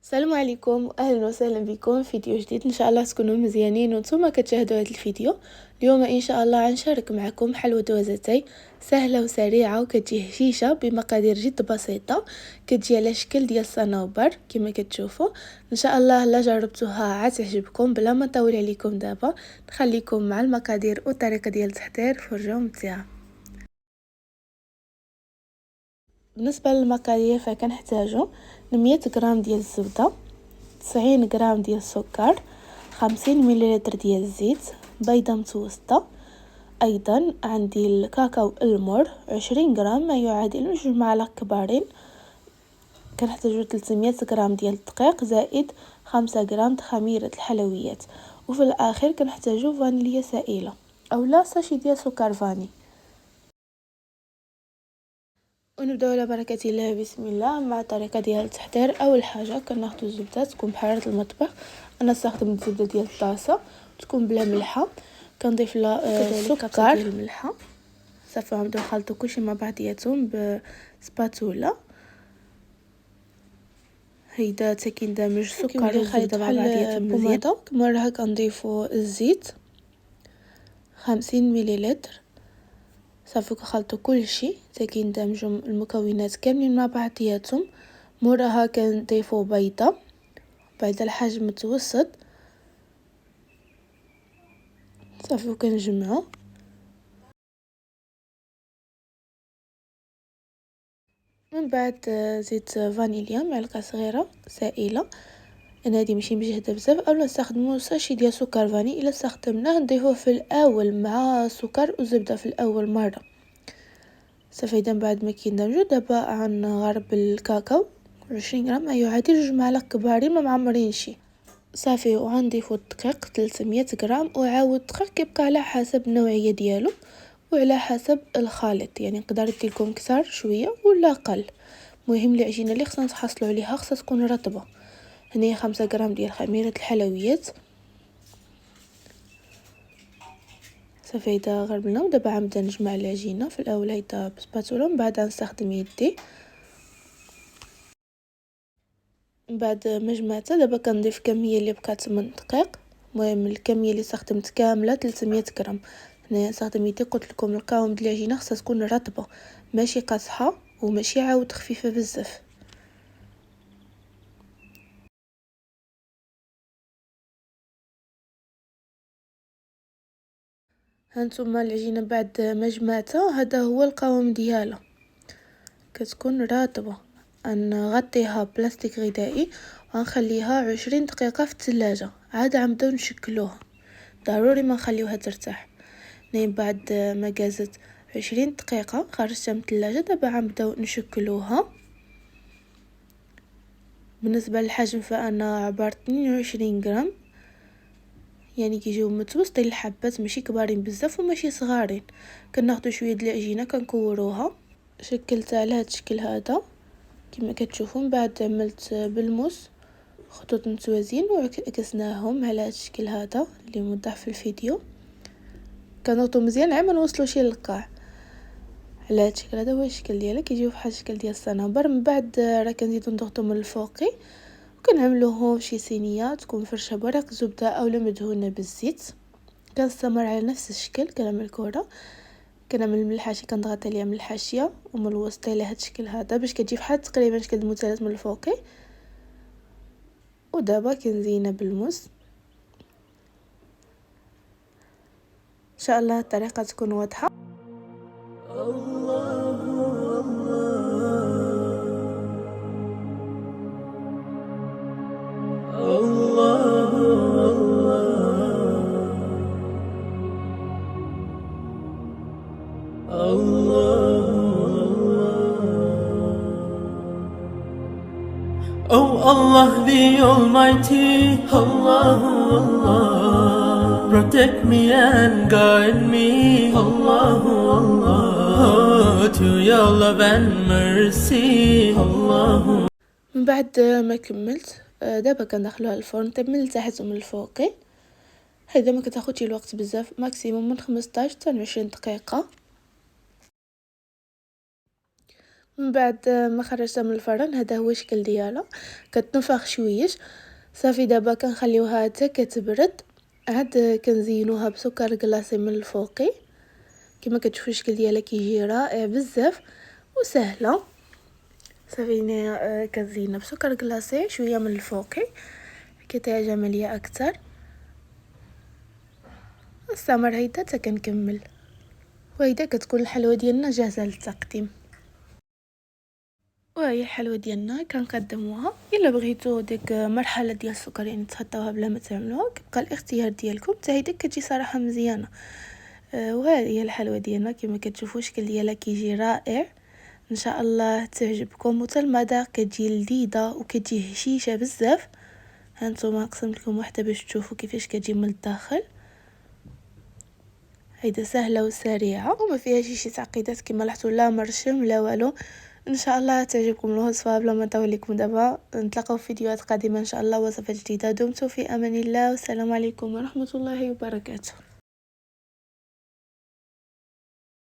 السلام عليكم واهلا وسهلا بكم في فيديو جديد. ان شاء الله تكونوا مزيانين وانتم كتشاهدوا هذا الفيديو. اليوم ان شاء الله غنشارك معكم حلوى دوازتي سهله وسريعه وكتجي هشيشه بمقادير جد بسيطه، كتجي على شكل ديال الصنوبر كما كتشوفوا. ان شاء الله لا جربتوها غتعجبكم. بلا ما نطول عليكم دابا نخليكم مع المقادير والطريقه ديال التحضير فرجه ممتعه. بالنسبه للمقادير فكنحتاجو 100 غرام ديال الزبده، 90 غرام ديال السكر، 50 مليلتر ديال الزيت، بيضه متوسطه. ايضا عندي الكاكاو المر 20 غرام ما يعادل 2 معالق كبارين. كنحتاجو 300 غرام ديال الدقيق زائد 5 غرام خميره الحلويات. وفي الاخير كنحتاجو فانيليا سائله اولا ساشي ديال سكر فاني. ونبداو على بركه الله. بسم الله. مع الطريقه ديال التحضير، اول حاجه كناخذ الزبده تكون بحراره المطبخ. انا استخدمت الزبده ديال الطاسه تكون بلا ملحه. كنضيف لها السكر ديال الملحه صافي. غنبداو نخلطوا كلشي مع بعضياتهم بسباتولا. هيدا حتى كيندمج السكر والزيت مع بعضياتهم مزيان. كمرها كنضيفوا الزيت 50 مليلتر صافي. كنخلطوا كلشي حتى كيندمجوا المكونات كاملين مع بعضياتهم. موراها كنضيفوا بيضه الحجم متوسط صافي وكنجمعوا. من بعد زيت فانيليا معلقه صغيره سائله. انا هذه ماشي مجهده بزاف، اولا نستخدموا ساشي ديال سكر فاني. الا استخدمناه نضيفوه في الاول مع السكر والزبده في الاول مره صافي. اذا بعد ما كيندمجوا دابا غنغرب الكاكاو 20 غرام ما يعادل 2 معالق كبارين ما معمرينشي صافي. وغنضيفو الدقيق 300 غرام. وعاود الدقيق كيبقى على حسب النوعيه ديالو وعلى حسب الخليط، يعني نقدر ندير لكم كثر شويه ولا اقل. مهم العجينه اللي خصنا نتحصلوا عليها خصها تكون رطبه. هنايا 5 غرام ديال خميره الحلويات صافي. هيدا غربنا ودابا غنبدا نجمع العجينه في الاول هيدا بسباتولا، من بعد غنستخدم يدي. من بعد ما جمعتها دابا كنضيف الكميه اللي بقات من الدقيق. المهم الكميه اللي استخدمت كامله 300 غرام. هنايا نستخدم يدي. قلت لكم القوام ديال العجينه خصها تكون رطبه ماشي قاصحه وماشي عاود خفيفه بزاف. هانتوما العجينه بعد ما جمعتها هذا هو القوام ديالها، كتكون رطبه. نغطيها بلاستيك غذائي وغنخليها 20 دقيقه في الثلاجه. عاد غنبداو نشكلوها، ضروري ما نخليوها ترتاح. بعد ما جازت 20 دقيقه خرجتها من الثلاجه. دابا غنبداو نشكلوها. بالنسبه للحجم فانا عبرت 22 غرام، يعني كيجيو متوسطين الحبات ماشي كبارين بزاف وماشي صغارين. كناخذوا شويه د العجينه كنكوروها. شكلتها على هذا الشكل هذا كما كتشوفوا. من بعد عملت بالموس خطوط متوازين وعكسناهم على هذا الشكل هذا اللي موضح في الفيديو. كنضغطوا مزيان عما نوصلوا شي للقاع. على هذا الشكل هذا هو الشكل ديالها، كيجيو بحال الشكل ديال الصنوبر. من بعد راه كنزيدو نضغطوا من الفوقي وكنعملوه شي صينيه تكون فرشه بورق زبده اولا مدهونه بالزيت. كنستمر على نفس الشكل. كنعمل كره، كنعمل من الحاشيه كنضغط عليها من الحاشيه ومن الوسط على هذا الشكل هذا باش كتجي بحال تقريبا شكل المثلث من الفوقي. ودابا كنزينها بالموس. ان شاء الله الطريقه تكون واضحه. Oh Allah the Almighty, Allah, Allah, protect me and guide me, Allah, Allah, to your love and mercy, Allah. من بعد ما كملت دابا كندخلوها الفرن طيب من التحت ومن الفوقي. هذا ما كتاخذش الوقت بزاف، ماكسيموم من 15 حتى 20 دقيقه. من بعد ما خرجتها من الفران هذا هو الشكل ديالها، كتنفخ شويش. صافي دابا كنخليوها حتى كتبرد، عاد كنزينوها بسكر كلاصي من الفوقي. كما كتشوفوا الشكل ديالها كيجي رائع بزاف وسهله. صافي هنا كنزينها بسكر كلاصي شويه من الفوقي كتعجب ليا اكثر. استمر هيدا حتى كنكمل، وهيدا كتكون الحلوه ديالنا جاهزه للتقديم. وهي الحلوه ديالنا كنقدموها. الا بغيتو ديك مرحله ديال السكر يعني تحطوها بلا ما تعملوها كيبقى الاختيار ديالكم، حتى هيدا كتجي صراحه مزيانه. وهذه هي الحلوه ديالنا كما كتشوفوا الشكل ديالها كيجي رائع. ان شاء الله تعجبكم، وحتى المذاق كتجي لذيذه وكتجي هشيشه بزاف. هانتوما قسمت لكم واحده باش تشوفوا كيفاش كتجي من الداخل. هيدا سهله وسريعه وما فيهاش شي تعقيدات كما لاحظتوا، لا مرشم لا والو. ان شاء الله تعجبكم الوصفه. بلا ما نطول لكم دابا، نتلاقاو في فيديوهات قادمه ان شاء الله، وصفات جديده. دمتم في امان الله، والسلام عليكم ورحمه الله وبركاته.